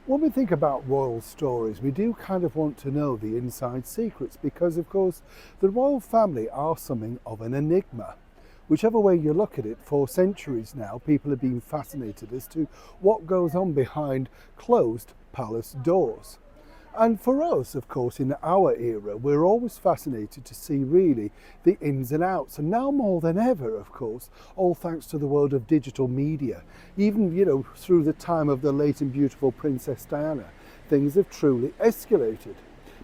When we think about royal stories, we do kind of want to know the inside secrets because, of course, the royal family are something of an enigma. Whichever way you look at it, for centuries now, people have been fascinated as to what goes on behind closed palace doors. And for us, of course, in our era, we're always fascinated to see really the ins and outs. And now more than ever, of course, all thanks to the world of digital media, even, through the time of the late and beautiful Princess Diana, things have truly escalated.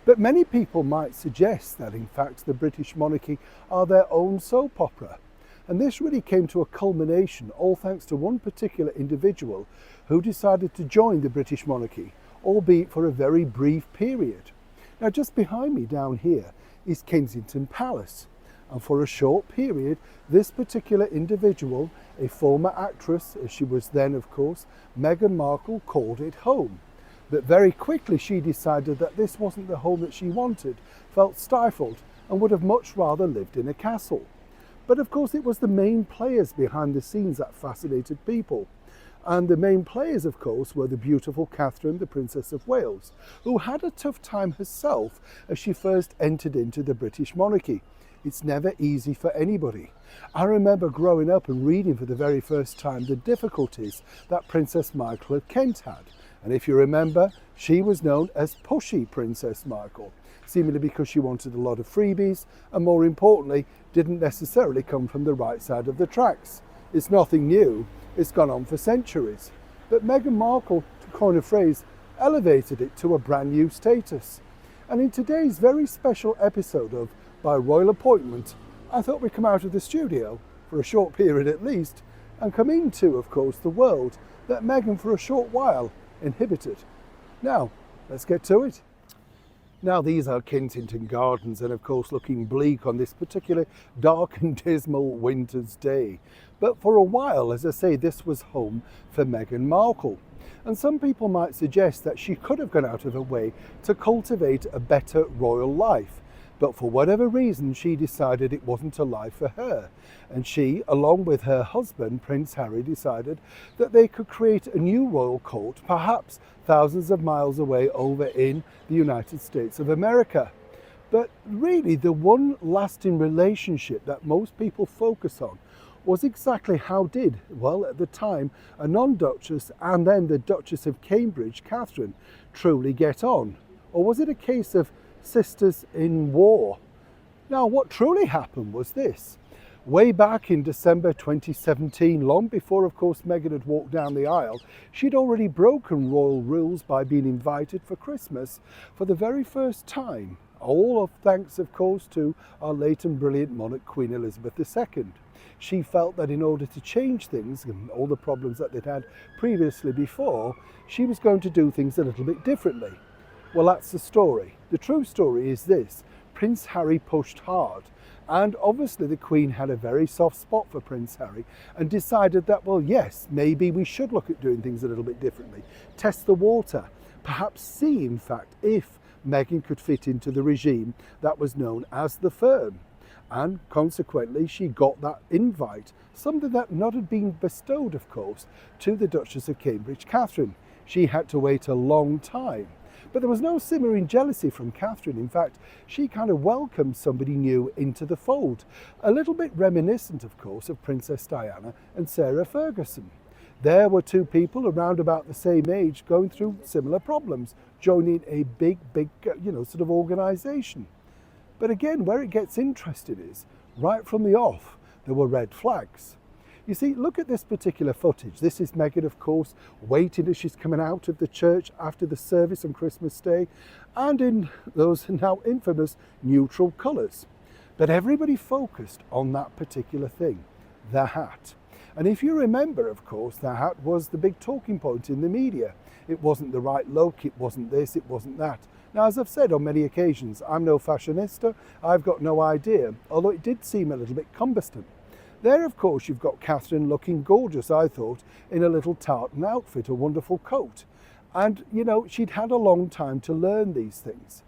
But many people might suggest that, in fact, the British monarchy are their own soap opera. And this really came to a culmination all thanks to one particular individual who decided to join the British monarchy, albeit for a very brief period. Now, just behind me down here is Kensington Palace. And for a short period, this particular individual, a former actress, as she was then, of course, Meghan Markle, called it home. But very quickly she decided that this wasn't the home that she wanted, felt stifled, and would have much rather lived in a castle. But of course it was the main players behind the scenes that fascinated people. And the main players, of course, were the beautiful Catherine, the Princess of Wales, who had a tough time herself as she first entered into the British monarchy. It's never easy for anybody. I remember growing up and reading for the very first time the difficulties that Princess Michael of Kent had. And if you remember, she was known as Pushy Princess Michael, seemingly because she wanted a lot of freebies and, more importantly, didn't necessarily come from the right side of the tracks. It's nothing new, it's gone on for centuries. But Meghan Markle, to coin a phrase, elevated it to a brand new status. And in today's very special episode of By Royal Appointment, I thought we'd come out of the studio, for a short period at least, and come into, of course, the world that Meghan for a short while inhibited. Now, let's get to it. Now, these are Kensington Gardens, and of course looking bleak on this particular dark and dismal winter's day. But for a while, as I say, this was home for Meghan Markle. And some people might suggest that she could have gone out of her way to cultivate a better royal life. But for whatever reason, she decided it wasn't a life for her. And she, along with her husband, Prince Harry, decided that they could create a new royal court, perhaps thousands of miles away over in the United States of America. But really, the one lasting relationship that most people focus on was exactly how did, well, at the time, a non-Duchess and then the Duchess of Cambridge, Catherine, truly get on? Or was it a case of sisters in war? Now, what truly happened was this. Way back in December 2017, long before, of course, Meghan had walked down the aisle, she'd already broken royal rules by being invited for Christmas for the very first time. All of thanks, of course, to our late and brilliant monarch, Queen Elizabeth II. She felt that in order to change things, and all the problems that they'd had previously before, she was going to do things a little bit differently. Well, that's the story. The true story is this. Prince Harry pushed hard. And obviously the Queen had a very soft spot for Prince Harry and decided that, well, yes, maybe we should look at doing things a little bit differently. Test the water. Perhaps see, in fact, if Meghan could fit into the regime that was known as the Firm. And consequently, she got that invite, something that not had been bestowed, of course, to the Duchess of Cambridge, Catherine. She had to wait a long time. But there was no simmering jealousy from Catherine. In fact, she kind of welcomed somebody new into the fold. A little bit reminiscent, of course, of Princess Diana and Sarah Ferguson. There were two people around about the same age going through similar problems, joining a big, sort of organisation. But again, where it gets interesting is, right from the off, there were red flags. You see, look at this particular footage. This is Meghan, of course, waiting as she's coming out of the church after the service on Christmas Day, and in those now infamous neutral colours. But everybody focused on that particular thing, the hat. And if you remember, of course, the hat was the big talking point in the media. It wasn't the right look, it wasn't this, it wasn't that. Now, as I've said on many occasions, I'm no fashionista, I've got no idea, although it did seem a little bit cumbersome. There, of course, you've got Catherine looking gorgeous, I thought, in a little tartan outfit, a wonderful coat. And, she'd had a long time to learn these things.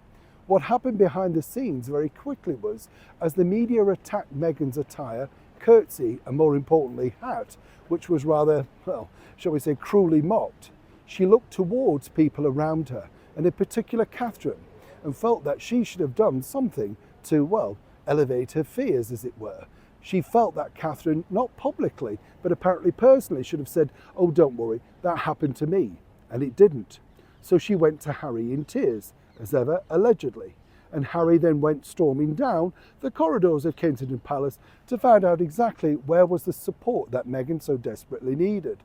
What happened behind the scenes very quickly was, as the media attacked Meghan's attire, curtsy, and more importantly, hat, which was rather, well, shall we say, cruelly mocked, she looked towards people around her, and in particular Catherine, and felt that she should have done something to, well, elevate her fears, as it were. She felt that Catherine, not publicly, but apparently personally, should have said, "Oh, don't worry, that happened to me." And it didn't. So she went to Harry in tears, as ever, allegedly. And Harry then went storming down the corridors of Kensington Palace to find out exactly where was the support that Meghan so desperately needed.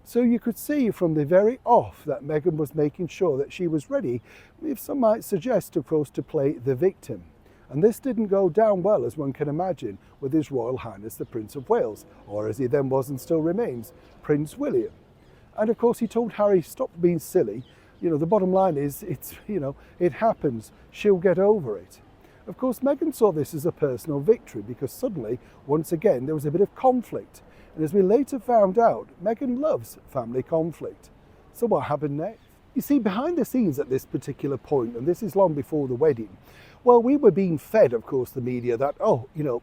So you could see from the very off that Meghan was making sure that she was ready, if some might suggest, of course, to play the victim. And this didn't go down well, as one can imagine, with His Royal Highness the Prince of Wales, or as he then was and still remains, Prince William. And of course he told Harry, stop being silly. The bottom line is, it happens, she'll get over it. Of course, Meghan saw this as a personal victory because suddenly, once again, there was a bit of conflict. And as we later found out, Meghan loves family conflict. So what happened next? You see, behind the scenes at this particular point, and this is long before the wedding, well, we were being fed, of course, the media that,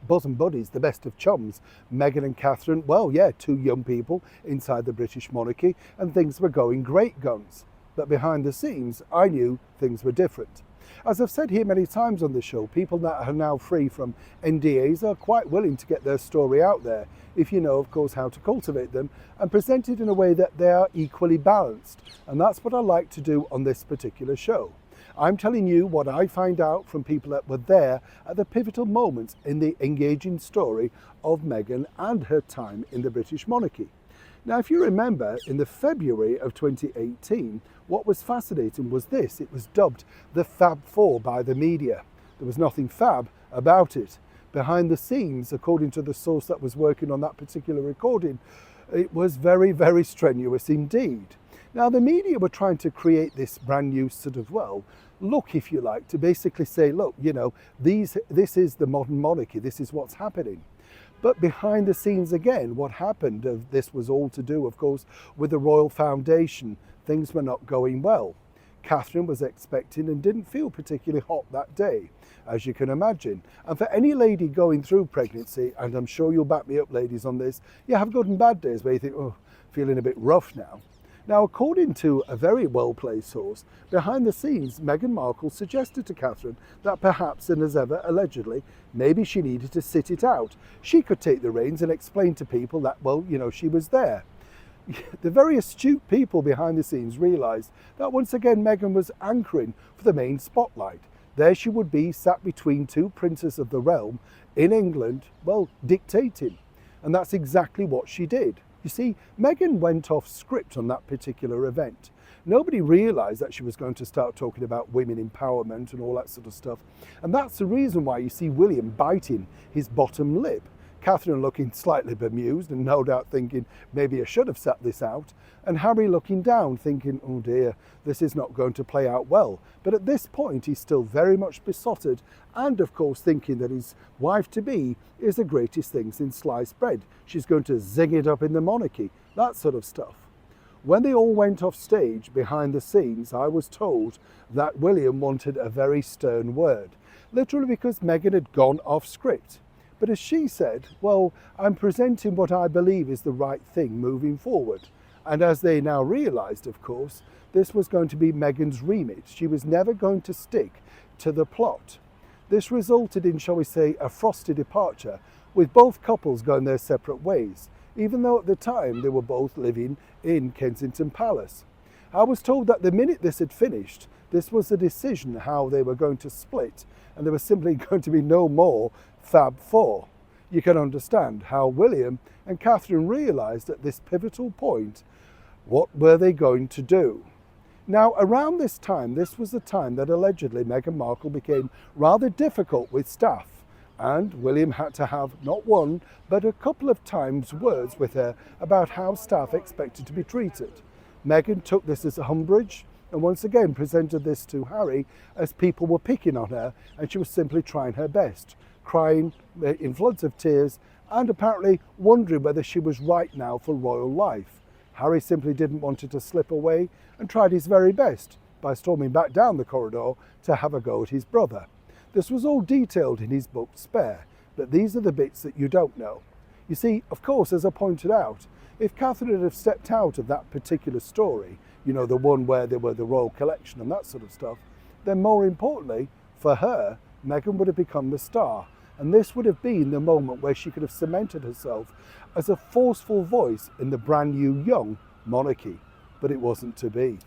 bosom buddies, the best of chums. Meghan and Catherine, well, yeah, two young people inside the British monarchy, and things were going great guns. But behind the scenes, I knew things were different. As I've said here many times on the show, people that are now free from NDAs are quite willing to get their story out there, if you know, of course, how to cultivate them and present it in a way that they are equally balanced. And that's what I like to do on this particular show. I'm telling you what I find out from people that were there at the pivotal moments in the engaging story of Meghan and her time in the British monarchy. Now, if you remember, in the February of 2018, what was fascinating was this. It was dubbed the Fab Four by the media. There was nothing fab about it. Behind the scenes, according to the source that was working on that particular recording, it was very, very strenuous indeed. Now, the media were trying to create this brand new sort of, look, if you like, to basically say, look, this is the modern monarchy, this is what's happening. But behind the scenes again, what happened, this was all to do, of course, with the Royal Foundation. Things were not going well. Catherine was expecting and didn't feel particularly hot that day, as you can imagine. And for any lady going through pregnancy, and I'm sure you'll back me up, ladies, on this, you have good and bad days where you think, oh, feeling a bit rough now. Now, according to a very well-placed source, behind the scenes, Meghan Markle suggested to Catherine that perhaps, and as ever, allegedly, maybe she needed to sit it out. She could take the reins and explain to people that, she was there. The very astute people behind the scenes realised that once again Meghan was anchoring for the main spotlight. There she would be, sat between two princes of the realm in England, dictating. And that's exactly what she did. You see, Meghan went off script on that particular event. Nobody realised that she was going to start talking about women empowerment and all that sort of stuff. And that's the reason why you see William biting his bottom lip. Catherine looking slightly bemused and no doubt thinking, maybe I should have sat this out. And Harry looking down thinking, oh dear, this is not going to play out well. But at this point, he's still very much besotted and of course thinking that his wife-to-be is the greatest thing since sliced bread. She's going to zing it up in the monarchy, that sort of stuff. When they all went off stage behind the scenes, I was told that William wanted a very stern word, literally because Meghan had gone off script. But as she said, I'm presenting what I believe is the right thing moving forward. And as they now realised, of course, this was going to be Meghan's remit. She was never going to stick to the plot. This resulted in, shall we say, a frosty departure, with both couples going their separate ways, even though at the time they were both living in Kensington Palace. I was told that the minute this had finished, this was a decision how they were going to split, and there was simply going to be no more Fab Four. You can understand how William and Catherine realised at this pivotal point, what were they going to do? Now, around this time, this was the time that allegedly Meghan Markle became rather difficult with staff, and William had to have not one, but a couple of times words with her about how staff expected to be treated. Meghan took this as a umbrage, and once again presented this to Harry as people were picking on her, and she was simply trying her best, crying in floods of tears, and apparently wondering whether she was right now for royal life. Harry simply didn't want her to slip away and tried his very best by storming back down the corridor to have a go at his brother. This was all detailed in his book Spare, but these are the bits that you don't know. You see, of course, as I pointed out, If Catherine had have stepped out of that particular story, you know, the one where there were the royal collection and that sort of stuff, then more importantly, for her, Meghan would have become the star. And this would have been the moment where she could have cemented herself as a forceful voice in the brand new young monarchy. But it wasn't to be.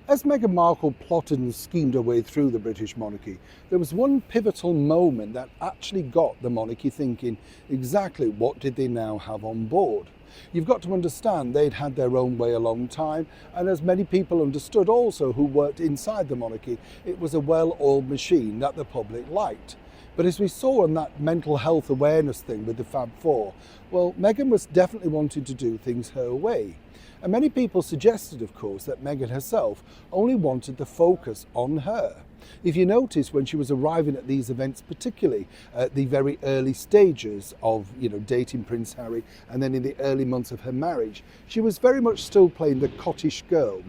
As Meghan Markle plotted and schemed her way through the British monarchy, there was one pivotal moment that actually got the monarchy thinking exactly what did they now have on board. You've got to understand they'd had their own way a long time, and as many people understood also who worked inside the monarchy, it was a well-oiled machine that the public liked. But as we saw on that mental health awareness thing with the Fab Four, well, Meghan was definitely wanting to do things her way. And many people suggested, of course, that Meghan herself only wanted the focus on her. If you notice, when she was arriving at these events, particularly at the very early stages of, dating Prince Harry, and then in the early months of her marriage, she was very much still playing the Scottish girl,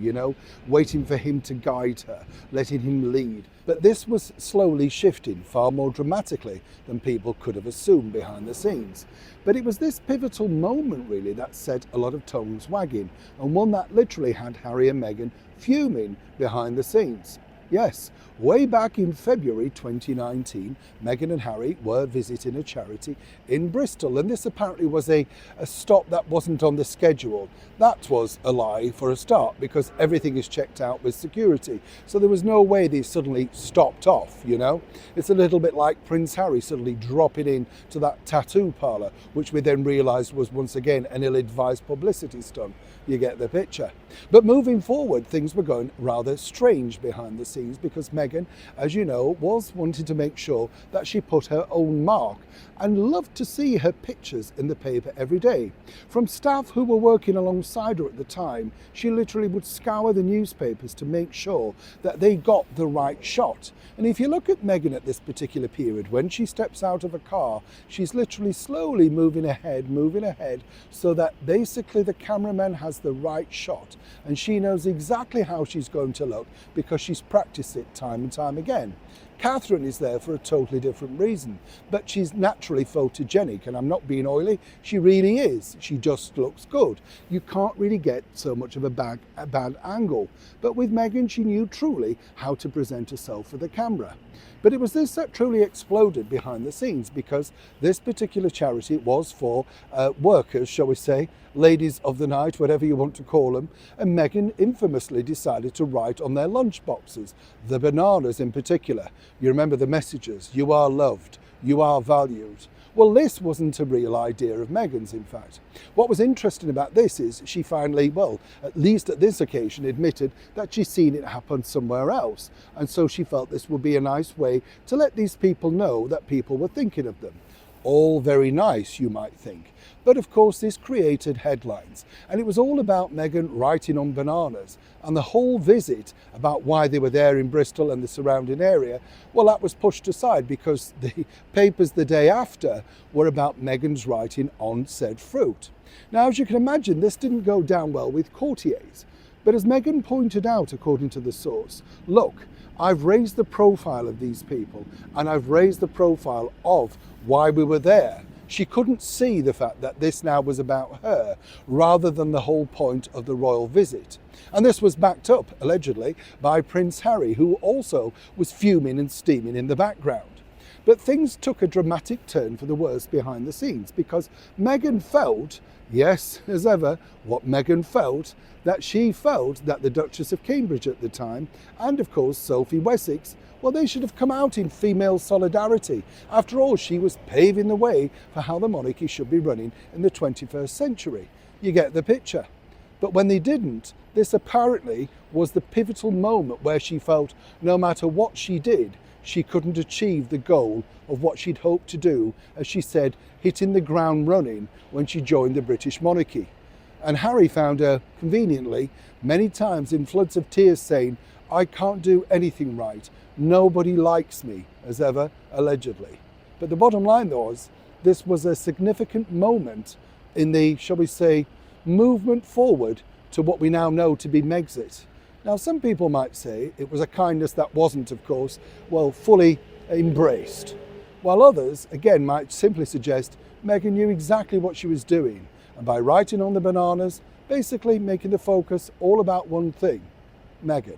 waiting for him to guide her, letting him lead. But this was slowly shifting far more dramatically than people could have assumed behind the scenes. But it was this pivotal moment really that set a lot of tongues wagging, and one that literally had Harry and Meghan fuming behind the scenes. Yes, way back in February 2019, Meghan and Harry were visiting a charity in Bristol, and this apparently was a stop that wasn't on the schedule. That was a lie for a start, because everything is checked out with security. So there was no way they suddenly stopped off, It's a little bit like Prince Harry suddenly dropping in to that tattoo parlour, which we then realised was once again an ill-advised publicity stunt. You get the picture. But moving forward, things were going rather strange behind the scenes, because Meghan, as you know, was wanting to make sure that she put her own mark, and loved to see her pictures in the paper every day. From staff who were working alongside her at the time, she literally would scour the newspapers to make sure that they got the right shot. And if you look at Meghan at this particular period, when she steps out of a car, she's literally slowly moving ahead, so that basically the cameraman has the right shot, and she knows exactly how she's going to look because she's practiced it time and time again. Catherine is there for a totally different reason, but she's naturally photogenic, and I'm not being oily, she really is. She just looks good. You can't really get so much of a bad angle. But with Meghan, she knew truly how to present herself for the camera. But it was this that truly exploded behind the scenes, because this particular charity was for workers, shall we say, ladies of the night, whatever you want to call them, and Meghan infamously decided to write on their lunch boxes, the bananas in particular. You remember the messages, you are loved, you are valued. Well, this wasn't a real idea of Meghan's, in fact. What was interesting about this is she finally, at least at this occasion, admitted that she'd seen it happen somewhere else. And so she felt this would be a nice way to let these people know that people were thinking of them. All very nice, you might think. But of course, this created headlines. And it was all about Meghan writing on bananas. And the whole visit about why they were there in Bristol and the surrounding area, that was pushed aside, because the papers the day after were about Meghan's writing on said fruit. Now, as you can imagine, this didn't go down well with courtiers. But as Meghan pointed out, according to the source, look, I've raised the profile of these people, and I've raised the profile of why we were there. She couldn't see the fact that this now was about her, rather than the whole point of the royal visit. And this was backed up, allegedly, by Prince Harry, who also was fuming and steaming in the background. But things took a dramatic turn for the worse behind the scenes, because Meghan felt, yes, as ever, what Meghan felt, that she felt that the Duchess of Cambridge at the time, and of course Sophie Wessex, they should have come out in female solidarity. After all, she was paving the way for how the monarchy should be running in the 21st century. You get the picture. But when they didn't, this apparently was the pivotal moment where she felt no matter what she did, she couldn't achieve the goal of what she'd hoped to do, as she said, hitting the ground running when she joined the British monarchy. And Harry found her, conveniently, many times in floods of tears saying, I can't do anything right. Nobody likes me, as ever, allegedly. But the bottom line was, this was a significant moment in the, shall we say, movement forward to what we now know to be Megxit. Now, some people might say it was a kindness that wasn't, of course, fully embraced. While others, again, might simply suggest Meghan knew exactly what she was doing. and by writing on the bananas, basically making the focus all about one thing, Meghan.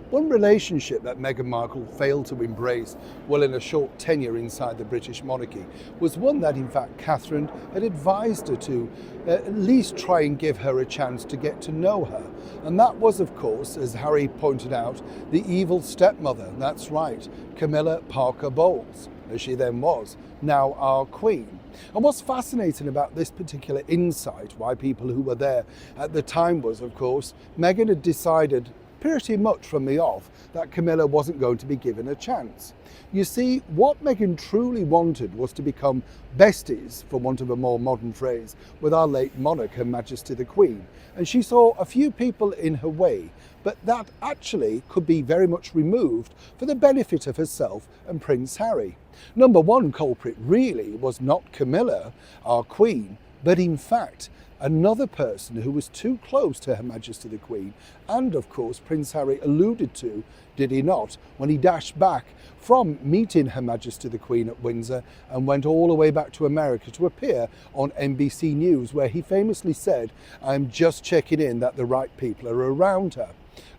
One relationship that Meghan Markle failed to embrace well in a short tenure inside the British monarchy was one that in fact Catherine had advised her to at least try and give her a chance to get to know her. And that was, of course, as Harry pointed out, the evil stepmother. That's right, Camilla Parker Bowles, as she then was, now our Queen. And what's fascinating about this particular insight, why people who were there at the time was, of course, Meghan had decided pretty much from the off that Camilla wasn't going to be given a chance. You see, what Meghan truly wanted was to become besties, for want of a more modern phrase, with our late monarch, Her Majesty the Queen. And she saw a few people in her way, but that actually could be very much removed for the benefit of herself and Prince Harry. Number one culprit really was not Camilla, our Queen, but in fact another person who was too close to Her Majesty the Queen, and of course Prince Harry alluded to, did he not, when he dashed back from meeting Her Majesty the Queen at Windsor and went all the way back to America to appear on NBC News, where he famously said, "I'm just checking in that the right people are around her."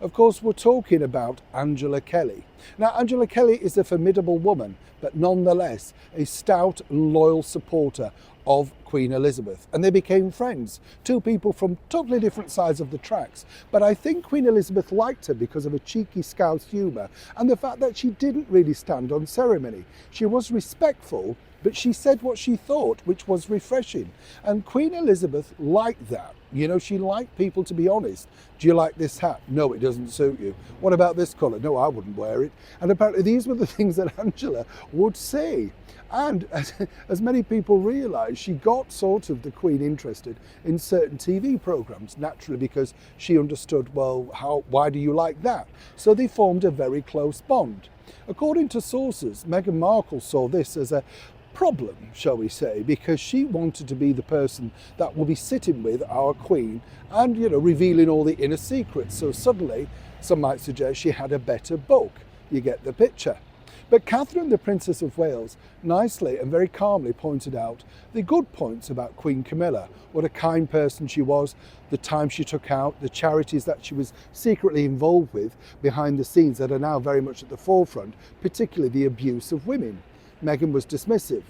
Of course, we're talking about Angela Kelly. Now, Angela Kelly is a formidable woman, but nonetheless a stout and loyal supporter of Queen Elizabeth, and they became friends, two people from totally different sides of the tracks. But I think Queen Elizabeth liked her because of a cheeky Scouse humour and the fact that she didn't really stand on ceremony. She was respectful, but she said what she thought, which was refreshing. And Queen Elizabeth liked that. You know, she liked people to be honest. Do you like this hat? No, it doesn't suit you. What about this colour? No, I wouldn't wear it. And apparently these were the things that Angela would say. And as many people realise, she got sort of the Queen interested in certain TV programmes, naturally because she understood, well, why do you like that? So they formed a very close bond. According to sources, Meghan Markle saw this as a problem, shall we say, because she wanted to be the person that will be sitting with our Queen and, you know, revealing all the inner secrets. So suddenly, some might suggest she had a better book. You get the picture. But Catherine, the Princess of Wales, nicely and very calmly pointed out the good points about Queen Camilla, what a kind person she was, the time she took out, the charities that she was secretly involved with behind the scenes that are now very much at the forefront, particularly the abuse of women. Meghan was dismissive,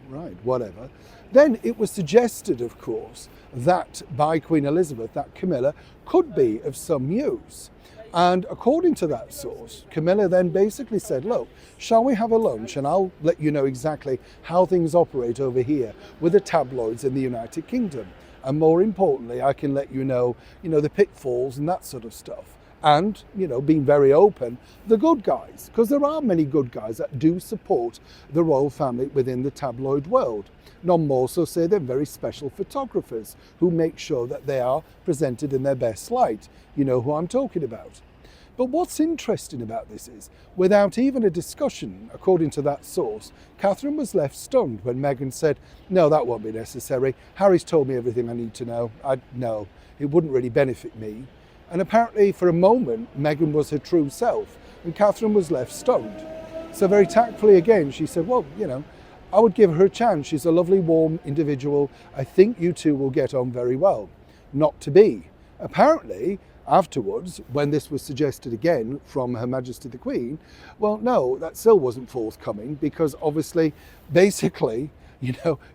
right, whatever. Then it was suggested, of course, that by Queen Elizabeth, that Camilla could be of some use. And according to that source, Camilla then basically said, look, shall we have a lunch and I'll let you know exactly how things operate over here with the tabloids in the United Kingdom. And more importantly, I can let you know, the pitfalls and that sort of stuff. And, being very open, the good guys, because there are many good guys that do support the royal family within the tabloid world. None more so say they're very special photographers who make sure that they are presented in their best light. You know who I'm talking about. But what's interesting about this is, without even a discussion, according to that source, Catherine was left stunned when Meghan said, no, that won't be necessary. Harry's told me everything I need to know. No, it wouldn't really benefit me. And apparently for a moment, Meghan was her true self, and Catherine was left stunned. So very tactfully again, she said, well, I would give her a chance. She's a lovely, warm individual. I think you two will get on very well. Not to be. Apparently, afterwards, when this was suggested again from Her Majesty the Queen, well, no, that still wasn't forthcoming because obviously, basically,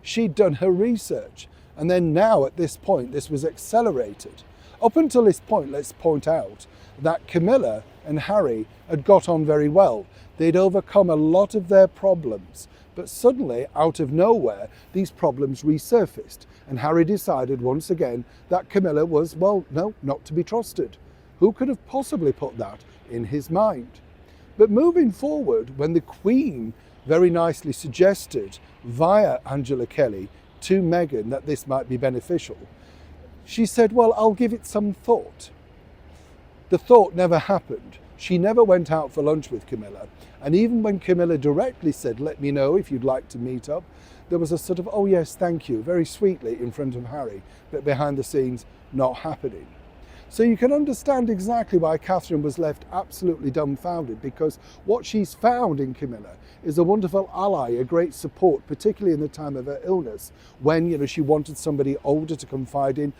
she'd done her research. And then now at this point, this was accelerated. Up until this point, let's point out that Camilla and Harry had got on very well. They'd overcome a lot of their problems. But suddenly, out of nowhere, these problems resurfaced. And Harry decided once again that Camilla was, well, no, not to be trusted. Who could have possibly put that in his mind? But moving forward, when the Queen very nicely suggested via Angela Kelly to Meghan that this might be beneficial, she said, well, I'll give it some thought. The thought never happened. She never went out for lunch with Camilla. And even when Camilla directly said, let me know if you'd like to meet up, there was a sort of, oh yes, thank you, very sweetly in front of Harry, but behind the scenes, not happening. So you can understand exactly why Catherine was left absolutely dumbfounded, because what she's found in Camilla is a wonderful ally, a great support, particularly in the time of her illness, when she wanted somebody older to confide in,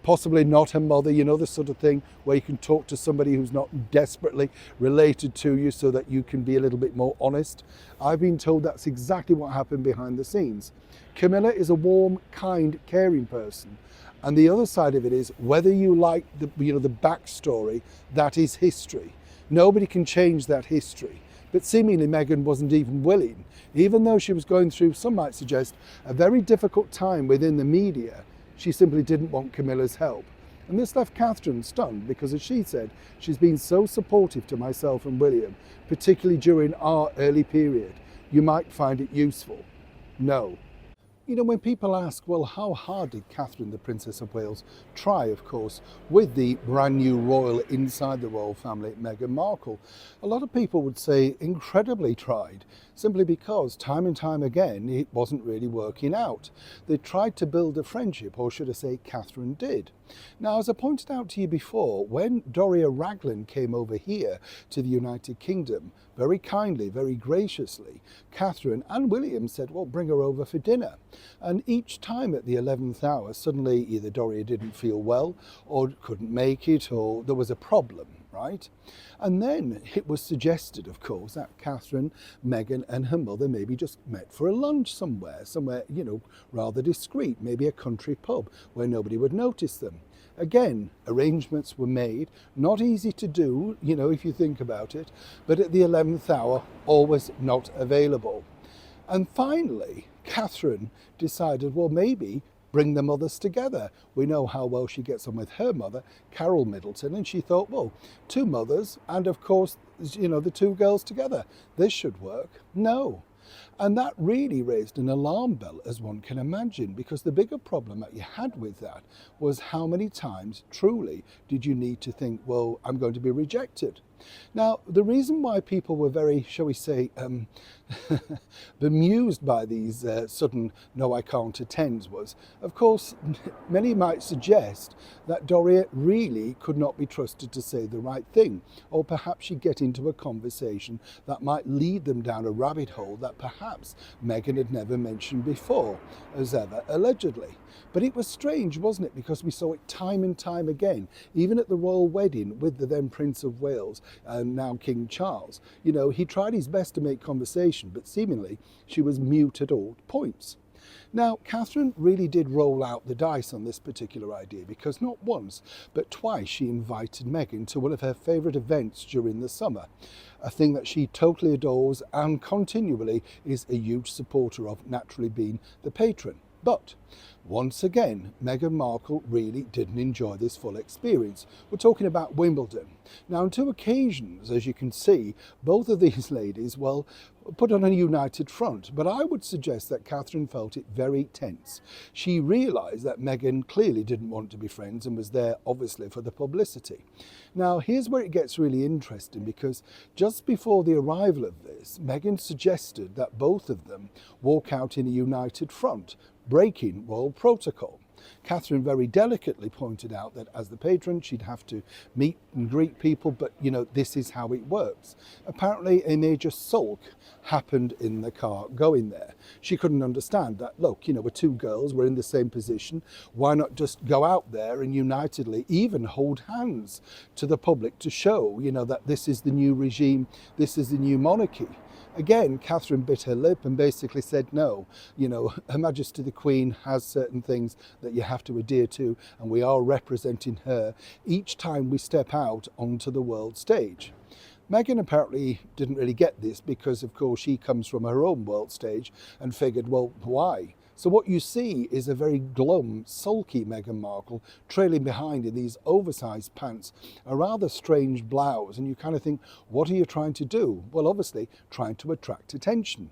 possibly not her mother, the sort of thing where you can talk to somebody who's not desperately related to you so that you can be a little bit more honest. I've been told that's exactly what happened behind the scenes. Camilla is a warm, kind, caring person. And the other side of it is, whether you like the backstory, that is history. Nobody can change that history. But seemingly Meghan wasn't even willing, even though she was going through, some might suggest, a very difficult time within the media. She simply didn't want Camilla's help. And this left Catherine stunned, because as she said, she's been so supportive to myself and William, particularly during our early period. You might find it useful. No. When people ask, well, how hard did Catherine, the Princess of Wales, try, of course, with the brand new royal inside the royal family, Meghan Markle? A lot of people would say incredibly tried, simply because time and time again it wasn't really working out. They tried to build a friendship, or should I say Catherine did. Now, as I pointed out to you before, when Doria Raglan came over here to the United Kingdom, very kindly, very graciously, Catherine and William said, well, bring her over for dinner. And each time at the 11th hour, suddenly either Doria didn't feel well, or couldn't make it, or there was a problem, right? And then it was suggested, of course, that Catherine, Meghan and her mother maybe just met for a lunch somewhere, rather discreet, maybe a country pub where nobody would notice them. Again, arrangements were made, not easy to do, if you think about it, but at the 11th hour, always not available. And finally, Catherine decided, well, maybe bring the mothers together. We know how well she gets on with her mother, Carol Middleton, and she thought, well, two mothers and, of course, the two girls together. This should work. No. And that really raised an alarm bell, as one can imagine, because the bigger problem that you had with that was how many times, truly, did you need to think, well, I'm going to be rejected? Now, the reason why people were very, shall we say, bemused by these sudden no, I can't attends was, of course, many might suggest that Doria really could not be trusted to say the right thing, or perhaps she'd get into a conversation that might lead them down a rabbit hole that perhaps Meghan had never mentioned before, as ever, allegedly. But it was strange, wasn't it? Because we saw it time and time again, even at the royal wedding with the then Prince of Wales and now King Charles. He tried his best to make conversation, but seemingly she was mute at all points. Now, Catherine really did roll out the dice on this particular idea, because not once, but twice she invited Meghan to one of her favourite events during the summer, a thing that she totally adores and continually is a huge supporter of, naturally being the patron. But once again, Meghan Markle really didn't enjoy this full experience. We're talking about Wimbledon. Now, on two occasions, as you can see, both of these ladies, well, put on a united front. But I would suggest that Catherine felt it very tense. She realised that Meghan clearly didn't want to be friends and was there, obviously, for the publicity. Now, here's where it gets really interesting, because just before the arrival of this, Meghan suggested that both of them walk out in a united front, breaking royal protocol. Catherine very delicately pointed out that as the patron, she'd have to meet and greet people, but this is how it works. Apparently a major sulk happened in the car going there. She couldn't understand that, look, we're two girls, we're in the same position, why not just go out there and unitedly even hold hands to the public to show, that this is the new regime, this is the new monarchy. Again, Catherine bit her lip and basically said, no, Her Majesty the Queen has certain things that you have to adhere to, and we are representing her each time we step out onto the world stage. Meghan apparently didn't really get this because, of course, she comes from her own world stage and figured, well, why? So what you see is a very glum, sulky Meghan Markle trailing behind in these oversized pants, a rather strange blouse, and you kind of think, what are you trying to do? Well, obviously trying to attract attention.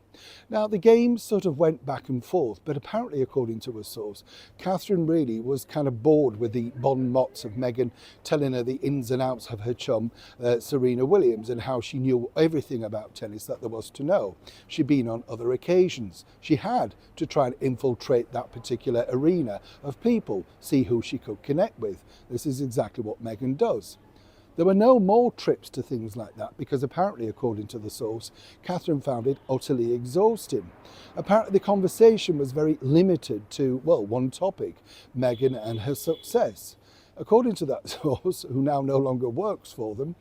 Now, the game sort of went back and forth, but apparently, according to a source, Catherine really was kind of bored with the bon mots of Meghan telling her the ins and outs of her chum, Serena Williams, and how she knew everything about tennis that there was to know. She'd been on other occasions. She had to try and infiltrate that particular arena of people, see who she could connect with. This is exactly what Meghan does. There were no more trips to things like that because apparently, according to the source, Catherine found it utterly exhausting. Apparently the conversation was very limited to, well, one topic, Meghan and her success. According to that source, who now no longer works for them,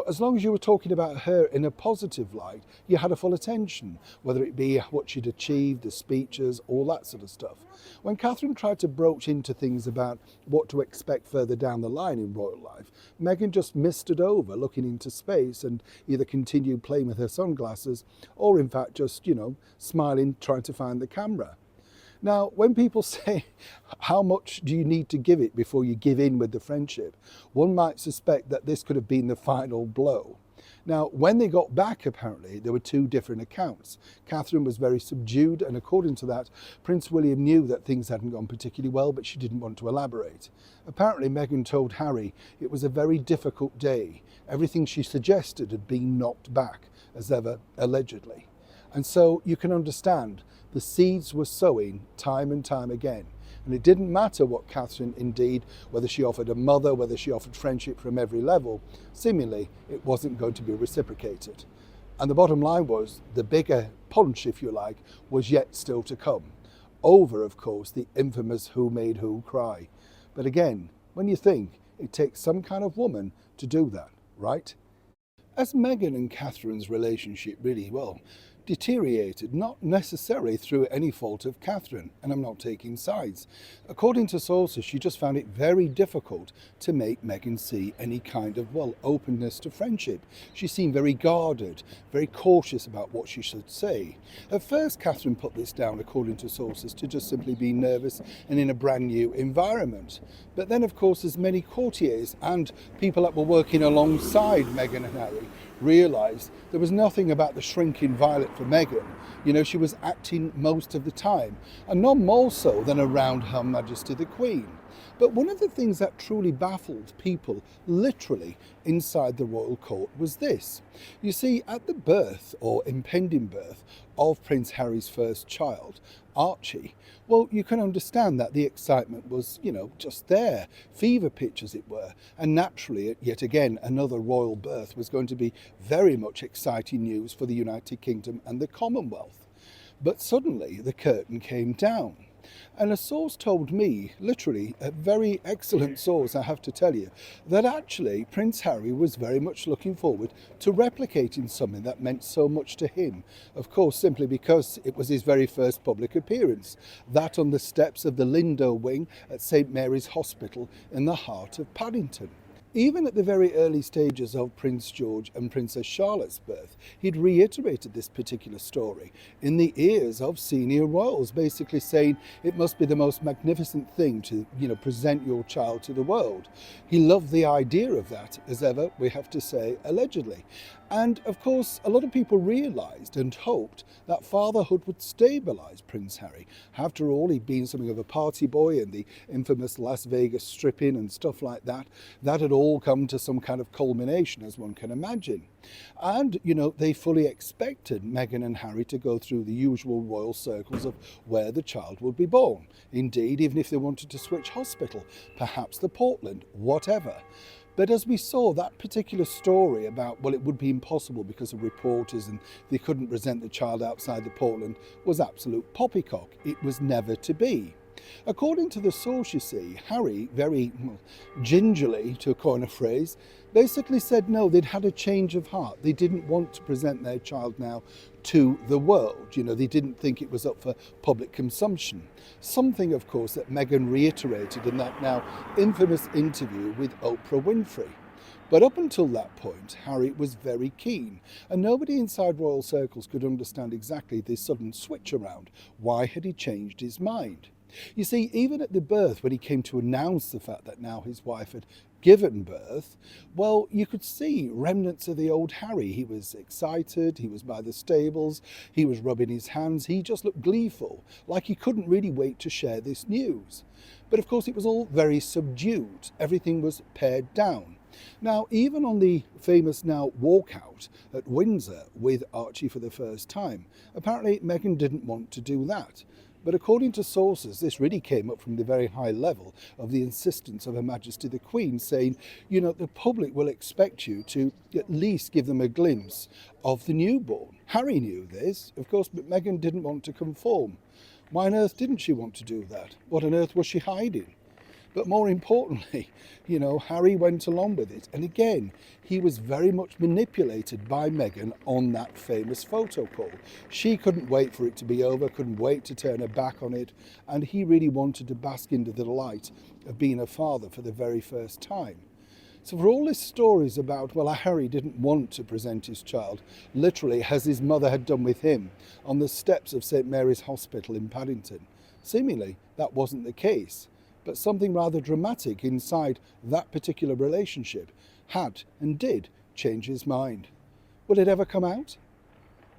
as long as you were talking about her in a positive light, you had a full attention, whether it be what she'd achieved, the speeches, all that sort of stuff. When Catherine tried to broach into things about what to expect further down the line in royal life, Meghan just missed it over, looking into space and either continued playing with her sunglasses or in fact just, smiling, trying to find the camera. Now, when people say, how much do you need to give it before you give in with the friendship, one might suspect that this could have been the final blow. Now, when they got back, apparently, there were two different accounts. Catherine was very subdued, and according to that, Prince William knew that things hadn't gone particularly well, but she didn't want to elaborate. Apparently, Meghan told Harry it was a very difficult day. Everything she suggested had been knocked back, as ever, allegedly. And so you can understand the seeds were sowing time and time again. And it didn't matter what Catherine, indeed, whether she offered a mother, whether she offered friendship from every level, seemingly it wasn't going to be reciprocated. And the bottom line was, the bigger punch, if you like, was yet still to come. Over, of course, the infamous who made who cry. But again, when you think, it takes some kind of woman to do that, right? As Meghan and Catherine's relationship really, deteriorated, not necessarily through any fault of Catherine, and I'm not taking sides. According to sources, she just found it very difficult to make Meghan see any kind of, openness to friendship. She seemed very guarded, very cautious about what she should say. At first, Catherine put this down, according to sources, to just simply be nervous and in a brand new environment. But then, of course, as many courtiers and people that were working alongside Meghan and Harry realised there was nothing about the shrinking violet for Meghan. She was acting most of the time, and none more so than around Her Majesty the Queen. But one of the things that truly baffled people, literally, inside the royal court was this. You see, at the birth, or impending birth, of Prince Harry's first child, Archie, you can understand that the excitement was, just there, fever pitch as it were, and naturally, yet again, another royal birth was going to be very much exciting news for the United Kingdom and the Commonwealth. But suddenly the curtain came down. And a source told me, literally, a very excellent source, I have to tell you, that actually Prince Harry was very much looking forward to replicating something that meant so much to him. Of course, simply because it was his very first public appearance, that on the steps of the Lindo wing at St Mary's Hospital in the heart of Paddington. Even at the very early stages of Prince George and Princess Charlotte's birth, he'd reiterated this particular story in the ears of senior royals, basically saying it must be the most magnificent thing to, present your child to the world. He loved the idea of that, as ever, we have to say, allegedly. And of course, a lot of people realised and hoped that fatherhood would stabilise Prince Harry. After all, he'd been something of a party boy in the infamous Las Vegas stripping and stuff like that. That had all come to some kind of culmination, as one can imagine. And, they fully expected Meghan and Harry to go through the usual royal circles of where the child would be born. Indeed, even if they wanted to switch hospital, perhaps the Portland, whatever. But as we saw, that particular story about, it would be impossible because of reporters and they couldn't present the child outside the Portland was absolute poppycock. It was never to be. According to the source, you see, Harry, very gingerly, to coin a phrase, basically said no, they'd had a change of heart. They didn't want to present their child now to the world. They didn't think it was up for public consumption. Something, of course, that Meghan reiterated in that now infamous interview with Oprah Winfrey. But up until that point, Harry was very keen, and nobody inside royal circles could understand exactly this sudden switch around. Why had he changed his mind? You see, even at the birth, when he came to announce the fact that now his wife had given birth, you could see remnants of the old Harry. He was excited, he was by the stables, he was rubbing his hands, he just looked gleeful, like he couldn't really wait to share this news. But of course it was all very subdued, everything was pared down. Now, even on the famous now walkout at Windsor with Archie for the first time, apparently Meghan didn't want to do that. But according to sources, this really came up from the very high level of the insistence of Her Majesty the Queen, saying, you know, the public will expect you to at least give them a glimpse of the newborn. Harry knew this, of course, but Meghan didn't want to conform. Why on earth didn't she want to do that? What on earth was she hiding? But more importantly, you know, Harry went along with it. And again, he was very much manipulated by Meghan on that famous photo call. She couldn't wait for it to be over, couldn't wait to turn her back on it. And he really wanted to bask into the delight of being a father for the very first time. So for all these stories about, well, Harry didn't want to present his child, literally as his mother had done with him on the steps of St Mary's Hospital in Paddington, seemingly that wasn't the case. But something rather dramatic inside that particular relationship had and did change his mind. Will it ever come out?